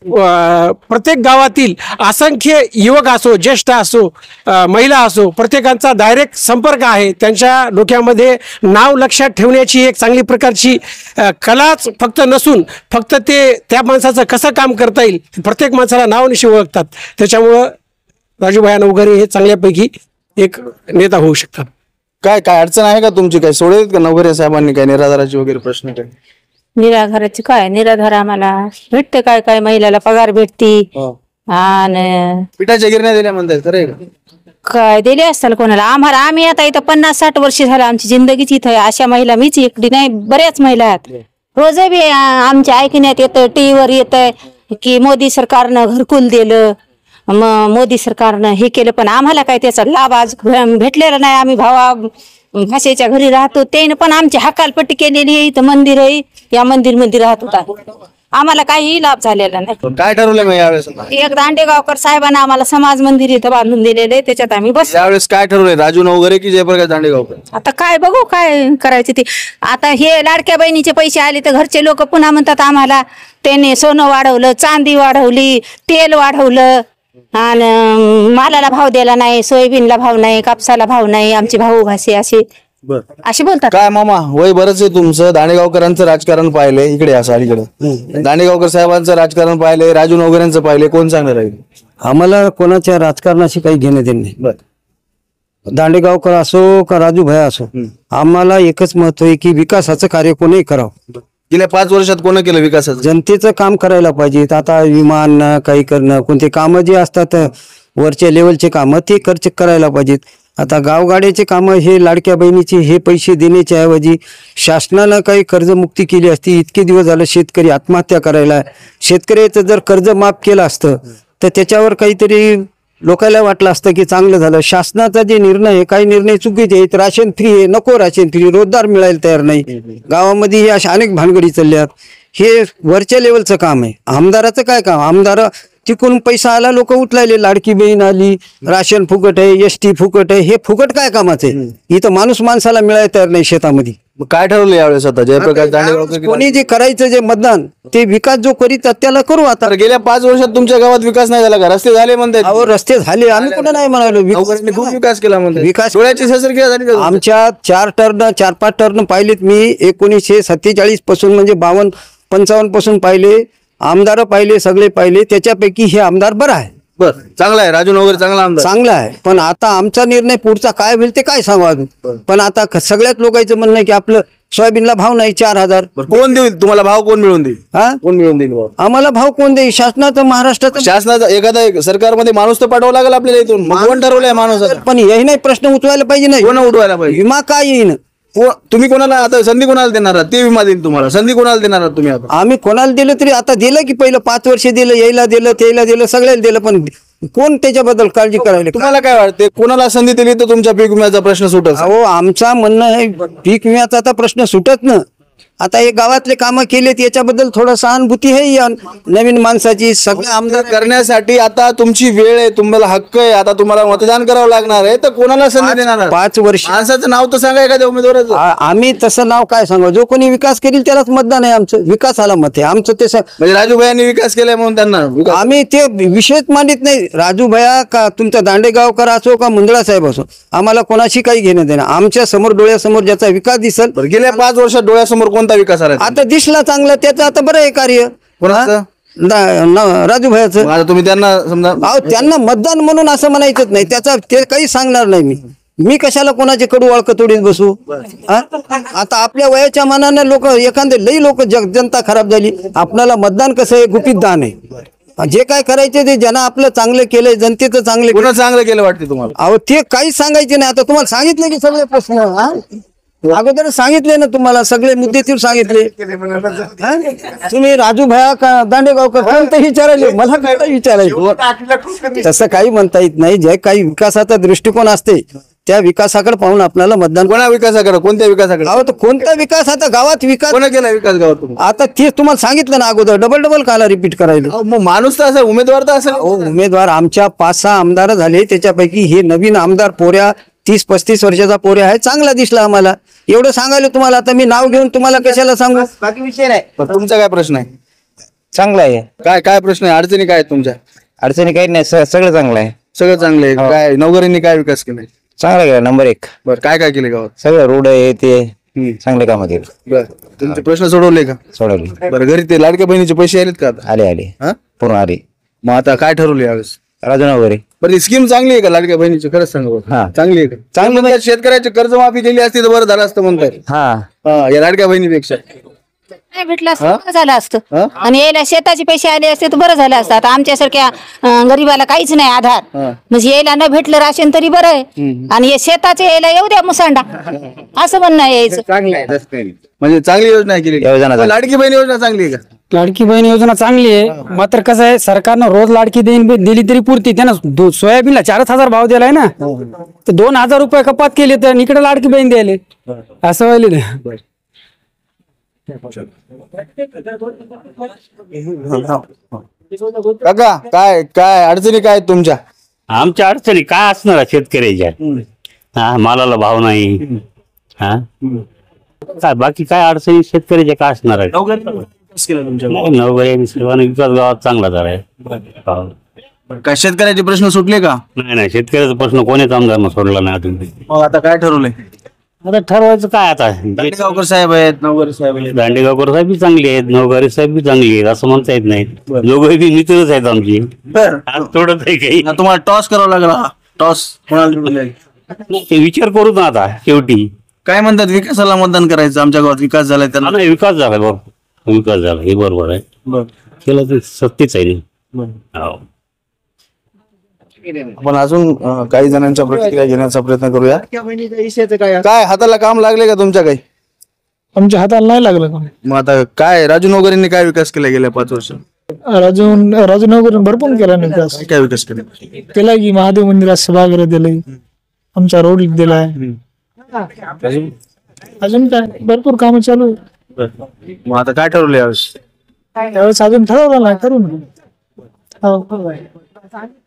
[SPEAKER 17] प्रत्येक गावातील असंख्य युवक असो, ज्येष्ठ असो, महिला असो, प्रत्येकांचा डायरेक्ट संपर्क आहे. त्यांच्या डोक्यामध्ये नाव लक्षात ठेवण्याची एक चांगली प्रकारची कलाच फक्त नसून फक्त ते त्या माणसाचं कसं काम करता येईल प्रत्येक माणसाला नावानिशी ओळखतात. त्याच्यामुळं राजूभाई नवघरे हे चांगल्यापैकी एक नेता होऊ शकतात.
[SPEAKER 1] काय काय अडचण आहे का तुमची? काय सोडवत का नवघरे साहेबांनी? काय निराधाराची वगैरे प्रश्न? काय
[SPEAKER 2] निराधाराची काय? निराधार आम्हाला भेटते, काय काय महिलाला पगार भेटती आणि
[SPEAKER 1] पिठाच्या गिरण्या दिल्या म्हणतात, खरं आहे का?
[SPEAKER 2] काय दिले असताल कोणाला? आम्ही आता इथं 50-60 वर्ष झालं आमची जिंदगीच इथं आहे. अशा महिला मीच एकटी नाही, बऱ्याच महिला आहेत. रोज बी आमच्या ऐकण्यात येतं, टीव्हीवर येतंय की मोदी सरकारनं घरकुल दिलं, मोदी सरकारनं हे केलं, पण आम्हाला काय त्याचा लाभ आज भेटलेला नाही. आम्ही भाषेच्या घरी राहतो, त्यानं पण आमची हकालपट्टी केलेली आहे. इथं मंदिर आहे, या मंदिर राहत होता, आम्हाला काही लाभ झालेला नाही.
[SPEAKER 1] काय ठरवलं मग यावेळेस?
[SPEAKER 2] एक दांडेगावकर साहेबांना आम्हाला समाज मंदिर इथं बांधून दिलेलं आहे, त्याच्यात आम्ही बस.
[SPEAKER 1] यावेळेस काय ठरवलंय? राजू नवघरे की जयप्रकाश दांडेगावकर?
[SPEAKER 2] आता काय बघू काय करायचे ते. आता हे लाडक्या बहिणीचे पैसे आले तर घरचे लोक पुन्हा म्हणतात आम्हाला त्याने सोनं वाढवलं, चांदी वाढवली, तेल वाढवलं आणि मालाला भाव दिला नाही, सोयाबीनला भाव नाही, कापसाला भाव नाही, आमची भाऊ भाषे असे बोलतात.
[SPEAKER 1] काय मामा वय बरंच आहे तुमचं, दांडेगावकरांचं राजकारण पाहिलंय, इकडे असं अलीकडे दांडेगावकर साहेबांचं राजकारण पाहिलंय, राजू नवघरेंचं पाहिलंय, कोण चांगलं राहील?
[SPEAKER 18] आम्हाला कोणाच्या राजकारणाशी काही घेणं देणं नाही. दांडेगावकर असो का राजूभाई असो, आम्हाला एकच महत्व आहे की विकासाचं कार्य कोणीही करावं.
[SPEAKER 1] गेल्या 5 वर्षात कोण केलं विकासाचं?
[SPEAKER 18] जनतेचं काम करायला पाहिजे. आता विमान काही करणं, कोणते कामं जे असतात वरच्या लेवलचे कामं ते करायला पाहिजेत. आता गावगाड्याचे कामं हे लाडक्या बहिणीचे हे पैसे देण्याच्या ऐवजी शासनानं काही कर्जमुक्ती केली असती. इतके दिवस झालं शेतकरी आत्महत्या करायला, शेतकऱ्याचं जर कर्ज माफ केलं असतं तर त्याच्यावर काहीतरी लोकांना वाटलं असतं की चांगलं झालं. शासनाचा जे निर्णय आहे, काही निर्णय चुकीचे आहेत. राशन फ्री आहे, नको राशन फ्री, रोजगार मिळायला तयार नाही. गावामध्ये हे अशा अनेक भानगडी चालल्यात. हे वरच्या लेवलचं काम आहे. आमदाराचं काय काम? आमदार तिकून पैसा आला, लोक उठलायले, लाडकी बहीण आली, राशन फुकट आहे, एसटी फुकट आहे. हे फुकट काय कामाचं आहे? इथं माणूस माणसाला मिळायला तयार नाही शेतामध्ये.
[SPEAKER 1] काय ठरवलं यावेळेस आता जयप्रकाश दांडेगावकर?
[SPEAKER 18] कोणी जे करायचं जे मतदान ते विकास जो करीत त्याला करू. आता
[SPEAKER 1] गेल्या 5 वर्षात तुमच्या गावात विकास नाही झाला का? रस्ते झाले म्हणतात.
[SPEAKER 18] अहो रस्ते झाले, आम्ही कुठं नाही म्हणालो.
[SPEAKER 1] खूप विकास केला म्हणतात.
[SPEAKER 18] विकास
[SPEAKER 1] डोळ्याची शस्त्रक्रिया झाली का?
[SPEAKER 18] आमच्या 4-5 टर्न पाहिलेत मी. 1947 पासून म्हणजे 52-55 पासून पाहिले, आमदार पाहिले, सगळे पाहिले. त्याच्यापैकी हे आमदार बरं आहे.
[SPEAKER 1] बर चांगला आहे, राजू नवघरे चांगला आमदार,
[SPEAKER 18] चांगला आहे. पण आता आमचा निर्णय पुढचा काय होईल ते काय सांगावं. पण आता सगळ्याच लोकांचं म्हणणं आहे की आपलं सोयाबीनला भाव नाही 4000.
[SPEAKER 1] कोण देईल तुम्हाला भाव? कोण मिळून देईल? कोण मिळून देईल भाव?
[SPEAKER 18] आम्हाला भाव कोण देईल? शासनाचं, महाराष्ट्राचं.
[SPEAKER 1] शासनाचा एखादा सरकारमध्ये माणूस तर पाठवावा लागेल आपल्याला इथून. मग कोण ठरवलंय माणूस?
[SPEAKER 18] पण हे नाही प्रश्न उठवायला पाहिजे. नाही
[SPEAKER 1] कोण उठवायला पाहिजे?
[SPEAKER 18] विमा काय येईन?
[SPEAKER 1] तुम्ही कोणाला आता संधी कोणाला देणार आहात? ते विमा देईल तुम्हाला. संधी कोणाला देणार आहात तुम्ही? आता
[SPEAKER 18] आम्ही कोणाला दिलं तरी आता दिलं की पहिलं 5 वर्ष दिलं, यायला दिलं, त्याला दिलं, सगळ्याला दिलं, पण कोण त्याच्याबद्दल काळजी करायला?
[SPEAKER 1] तुम्हाला काय वाटते, कोणाला संधी दिली तर तुमच्या पीक विम्याचा प्रश्न सुटत?
[SPEAKER 18] अहो आमचा म्हणणं आहे पीक विम्याचा आता प्रश्न सुटत ना. आता हे गावातले कामं केलेत याच्याबद्दल थोडं सहानुभूती आहे या नवीन माणसाची. सगळे आमदार
[SPEAKER 1] करण्यासाठी आता तुमची वेळ आहे, तुम्हाला हक्क आहे, आता तुम्हाला मतदान करावं लागणार आहे, तर कोणाला संधी देणार?
[SPEAKER 18] 5 वर्ष
[SPEAKER 1] माणसाचं नाव तर सांगा एखाद्या उमेदवाराचं.
[SPEAKER 18] आम्ही तसं नाव काय सांगा? जो कोणी विकास करील त्यालाच मतदान आहे. आमचं विकासाला मत आहे आमचं. ते
[SPEAKER 1] म्हणजे राजूभाईंनी विकास केलाय म्हणून त्यांना
[SPEAKER 18] आम्ही ते विषयच मांडित नाही. राजूभाया का तुमचा दांडेगावकर असो का मुंदळा साहेब असो, आम्हाला कोणाशी काही घेणं देणं. आमच्या समोर डोळ्यासमोर ज्याचा विकास दिसल.
[SPEAKER 1] गेल्या 5 वर्षात डोळ्यासमोर कोणता विकास आला?
[SPEAKER 18] आता दिसला चांगला, त्याचं आता बरं आहे कार्य. राजूभायाचं.
[SPEAKER 1] आता तुम्ही त्यांना समजा,
[SPEAKER 18] अहो त्यांना मतदान म्हणून असं म्हणायचंच नाही. त्याचा ते काही सांगणार नाही. मी कशाला कोणाचे कडू वाळकतोडीत बसू? आता आपल्या वयाच्या मानाने लोक एखादे लई लोक जनता खराब झाली. आपल्याला मतदान कसं आहे? गुपित दान आहे. जे काय करायचे ते ज्यांना आपलं चांगलं केलंय, जनतेचं चांगलं
[SPEAKER 1] पुन्हा चांगलं केलं वाटते तुम्हाला?
[SPEAKER 18] अहो ते काहीच सांगायचे नाही. आता तुम्हाला सांगितलं की सगळे प्रश्न अगोदर सांगितले ना, तुम्हाला सगळे मुद्देतील सांगितले. तुम्ही राजू भैया का दांडेगावकर कोणतं विचारायले, मला काय विचारायचं? तसं काही म्हणता येत नाही. जे काही विकासाचा दृष्टिकोन असते त्या विकासाकडे पाहून आपल्याला मतदान.
[SPEAKER 1] कोणा विकासाकडे? कोणत्या विकासाकडे?
[SPEAKER 18] अहो तर कोणता विकास? आता गावात विकास
[SPEAKER 1] कोणा केला विकास गावात?
[SPEAKER 18] आता तेच तुम्हाला सांगितलं ना अगोदर, डबल काला रिपीट करायला.
[SPEAKER 1] मग माणूस तर असेल, उमेदवार तर असेल.
[SPEAKER 18] उमेदवार आमच्या 5-6 आमदार झाले, त्याच्यापैकी हे नवीन आमदार पोऱ्या 30-35 वर्षाचा पोऱ्या आहे, चांगला दिसला आम्हाला. एवढं सांगायला तुम्हाला. आता मी नाव घेऊन तुम्हाला कशाला सांगू?
[SPEAKER 8] बाकी विषय नाही.
[SPEAKER 1] तुमचा काय प्रश्न आहे?
[SPEAKER 8] चांगला आहे.
[SPEAKER 1] काय काय प्रश्न आहे? अडचणी काय आहेत तुमच्या?
[SPEAKER 8] अडचणी काही नाही, सगळं चांगलं आहे.
[SPEAKER 1] सगळं चांगलं आहे. काय नवकरींनी काय विकास केलाय?
[SPEAKER 8] चांगला गेला नंबर 1.
[SPEAKER 1] बरं, काय काय केले गावात?
[SPEAKER 8] सगळं रोड आहे ते चांगले काम केले.
[SPEAKER 1] बरं, तुमचे प्रश्न सोडवले का?
[SPEAKER 8] सोडवले.
[SPEAKER 1] बरं, घरी ते लाडक्या बहिणीचे पैसे आलेत का आता?
[SPEAKER 8] आले पूर्ण आले.
[SPEAKER 1] मग आता काय ठरवले यावेळेस?
[SPEAKER 8] राजूना वगैरे.
[SPEAKER 1] बरं, ही स्कीम चांगली आहे का लाडक्या बहिणीची? खरंच सांगा बरं. चांगली आहे का? चांगली म्हणजे शेतकऱ्याची कर्जमाफी केली असती तर बरं झालं असतं म्हणताय. या लाडक्या बहिणीपेक्षा
[SPEAKER 2] नाही भेटलं असतं बरं झालं असतं. आणि यायला शेताचे पैसे आले असते तर बरं झालं असतं. आता आमच्यासारख्या गरीबाला काहीच नाही आधार, म्हणजे यायला न भेटलं राशन तरी बरं आहे. आणि हे शेताचे यायला येऊ द्या मुसांडा, असं म्हणणं यायचं.
[SPEAKER 1] म्हणजे चांगली योजना केली. लाडकी बहीण योजना चांगली आहे का?
[SPEAKER 7] लाडकी बहीण योजना चांगली आहे. मात्र कसं आहे, सरकारनं रोज लाडकी बहीण दिली तरी पुरती. त्यानं सोयाबीनला 4,000 भाव दिलाय ना, तर 2,000 रुपये कपात केले, तर इकडे लाडकी बहीण द्यायले, असं व्हायले ना.
[SPEAKER 1] काका काय काय अडचणी काय आहेत तुमच्या?
[SPEAKER 19] आमच्या अडचणी काय असणार शेतकऱ्याच्या? हा, मालाला भाव नाही. हा, काय बाकी काय अडचणी शेतकऱ्याच्या काय असणार आहे? नवकरी सर्वांना विकास गावात चांगला झालाय.
[SPEAKER 1] काय शेतकऱ्याचे प्रश्न सुटले का?
[SPEAKER 19] नाही, शेतकऱ्याचा प्रश्न कोणीच आमदारनं सोडला नाही अजून.
[SPEAKER 1] मग आता काय ठरवलंय?
[SPEAKER 19] आता ठरवायचं काय? आता
[SPEAKER 1] दांडेगावकर साहेब आहेत, नवकरी साहेब आहेत.
[SPEAKER 19] दांडेगावकर साहेब बी चांगली आहेत, नवकरी साहेब बी चांगली आहेत, असं म्हणता येत नाही. दोघे बी मित्रच आहेत आमची. थोडं काही
[SPEAKER 1] तुम्हाला टॉस करावं लागला. टॉस कोणाला?
[SPEAKER 19] ते विचार करू ना आता शेवटी.
[SPEAKER 1] काय म्हणतात, विकासाला मतदान करायचं? आमच्या गावात विकास झालाय त्याला.
[SPEAKER 19] नाही, विकास झाला बरोबर, विकास झाला हे बरोबर आहे. केलं ते सत्तेच आहे.
[SPEAKER 1] आपण अजून काही जणांच्या प्रतिक्रिया घेण्याचा प्रयत्न करूया. काय हाताला काम लागले का तुमच्या? काही
[SPEAKER 9] आमच्या हाताला नाही लागलं का?
[SPEAKER 1] मग आता काय राजू नवकरींनी काय विकास केला गेल्या 5 वर्ष?
[SPEAKER 9] राजू नगर भरपूर केला विकास.
[SPEAKER 1] काय विकास केला?
[SPEAKER 9] केला की महादेव मंदिरात सभागृह दिलंय, आमचा रोड दिलाय, अजून काय भरपूर काम चालू आहे.
[SPEAKER 1] मग आता काय ठरवलं
[SPEAKER 9] यावेळेस अजून ठरवलं नाही, करू ना.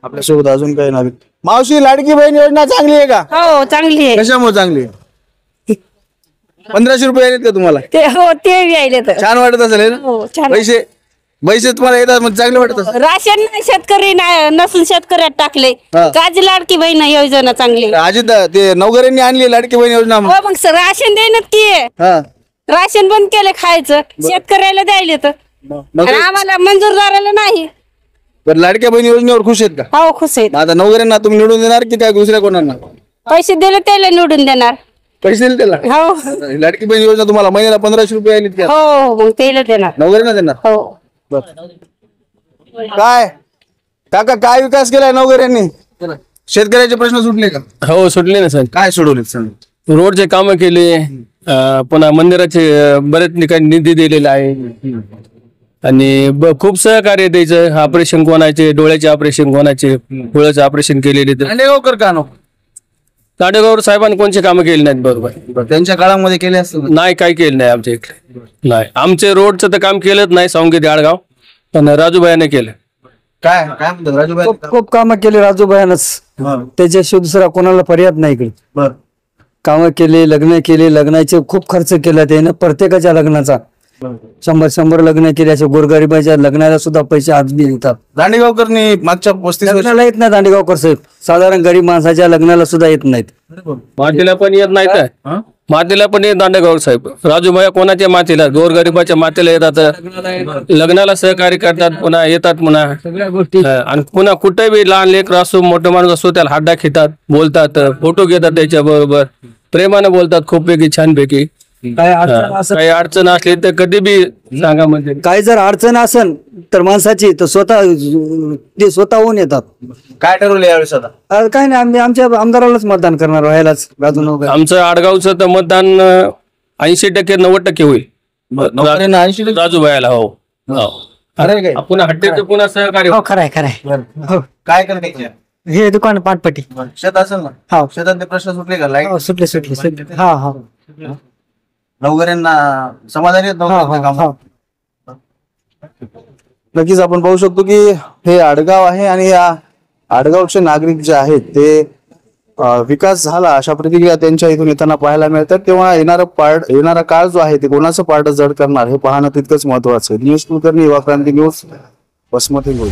[SPEAKER 1] आपल्यासोबत अजून काही नागरिक. मावशी, लाडकी बहीण योजना चांगली आहे का?
[SPEAKER 2] हो चांगली आहे.
[SPEAKER 1] कशामुळे चांगली आहे? 1500 रुपये आलेत का तुम्हाला?
[SPEAKER 2] ते हो ते यायले तर
[SPEAKER 1] छान वाटत असेल ना? पैसे तुम्हाला येतात मग चांगले वाटत असेल.
[SPEAKER 2] राशन नाही शेतकरी नसून शेतकऱ्यात टाकले. काजी लाडकी बहीण योजना चांगली.
[SPEAKER 1] अजित ते नवकऱ्यांनी आणली लाडकी बहीण योजना.
[SPEAKER 2] हो मग राशन देण्यात की राशन बंद केले खायचं, शेतकऱ्याला द्यायले तर आम्हाला मंजूरदाराला नाही.
[SPEAKER 1] बरं, लाडक्या बहीण योजनेवर खुश आहेत का?
[SPEAKER 2] हो खुश आहेत.
[SPEAKER 1] आता नवकऱ्यांना तुम्ही निवडून देणार की काय दुसऱ्या कोणाला?
[SPEAKER 2] पैसे दिले त्याला निवडून देणार.
[SPEAKER 1] पैसे दिले त्याला?
[SPEAKER 2] हो.
[SPEAKER 1] लाडकी बहीण योजना तुम्हाला महिन्याला 1500 रुपये आले का?
[SPEAKER 2] हो मग त्याला देणार.
[SPEAKER 1] नवकऱ्यांना देणार?
[SPEAKER 2] हो.
[SPEAKER 1] काय काका काय विकास केलाय नवकऱ्यांनी? शेतकऱ्याचे प्रश्न सुटले का?
[SPEAKER 20] हो सुटले ना सर.
[SPEAKER 1] काय सोडवले सांग?
[SPEAKER 20] रोडचे काम केले, पुन्हा मंदिराचे बरेच ठिकाणी निधी दिलेला आहे, आणि खूप सहकार्य द्यायचं. ऑपरेशन कोणाचे, डोळ्याचे ऑपरेशन कोणाचे, डोळ्याचे ऑपरेशन केलेले.
[SPEAKER 1] दांडेगावकर का नको?
[SPEAKER 20] दांडेगावकर साहेबांनी कोणते कामं केले नाहीत. बरोबर,
[SPEAKER 1] त्यांच्या काळामध्ये केले असतं?
[SPEAKER 20] नाही, काही केलं नाही आमच्या इकडे. नाही, आमचे रोडचं तर काम केलंच नाही. सावंगी आडगाव पण राजूभाईने केलं.
[SPEAKER 1] काय काय म्हणतात राजूभाई?
[SPEAKER 18] खूप कामं केले राजूभाईनच, त्याच्याशिवाय दुसरा कोणाला पर्याय नाही इकडे. कामं केले, लग्न केले, लग्नाचे खूप खर्च केला त्यानं. प्रत्येकाच्या लग्नाचा 100 लग्न केले. असे गोरगरिबाच्या लग्नाला सुद्धा पैसे आज बी येतात.
[SPEAKER 1] दांडेगावकरनी मागच्या 35
[SPEAKER 18] लग्नाला येत नाही दांडेगावकर साहेब. साधारण गरीब माणसाच्या लग्नाला सुद्धा येत नाहीत.
[SPEAKER 20] मातीला पण येत नाही तर मातीला पण येत दांडेगावकर साहेब. राजूभाई कोणाच्या मातीला, गोरगरिबाच्या मातीला येतात, लग्नाला सहकार्य करतात, पुन्हा येतात पुन्हा सगळ्या गोष्टी. आणि पुन्हा कुठे बी लहान लेकर असो मोठं माणूस असो त्याला हाडा घेतात, बोलतात, फोटो घेतात, त्याच्या बरोबर प्रेमाने बोलतात, खूप पैकी छान पैकी. काही अडचण असली तर कधी बी सांगा म्हणजे
[SPEAKER 18] काय जर अडचण असेल तर माणसाची तर ते स्वतःहून येतात.
[SPEAKER 1] काय ठरवलं यावेळेस आता?
[SPEAKER 18] काय नाही, आम्ही आमच्या आमदारालाच मतदान करणार व्हायलाच राजू नवघरे.
[SPEAKER 20] आमचं आडगावचं तर मतदान 80% 90% होईल राजू भायला. हो पुन्हा हट्टेचं पुन्हा सहकार्य.
[SPEAKER 4] हो खरंय खरंय.
[SPEAKER 1] काय करते?
[SPEAKER 4] हे दुकान पाटपट्टी
[SPEAKER 1] शेत असेल ना?
[SPEAKER 4] हो.
[SPEAKER 1] शेतातले प्रश्न सुटले का? लाईट
[SPEAKER 4] सुटले. हा हा.
[SPEAKER 1] नवघरेंना समाधानी आहेत नवघरेंचं काम? नक्कीच आपण पाहू शकतो की हे आडगाव आहे आणि या आडगावचे नागरिक जे आहेत ते विकास झाला अशा प्रतिक्रिया त्यांच्या इथून येताना पाहायला मिळतात. तेव्हा येणारा काळ जो आहे ते कोणाचं पारड जड करणार हे पाहणं तितकंच महत्वाचं आहे. दिनेश कुलकर्णी, युवा क्रांती न्यूज, वसमत हिंगोली.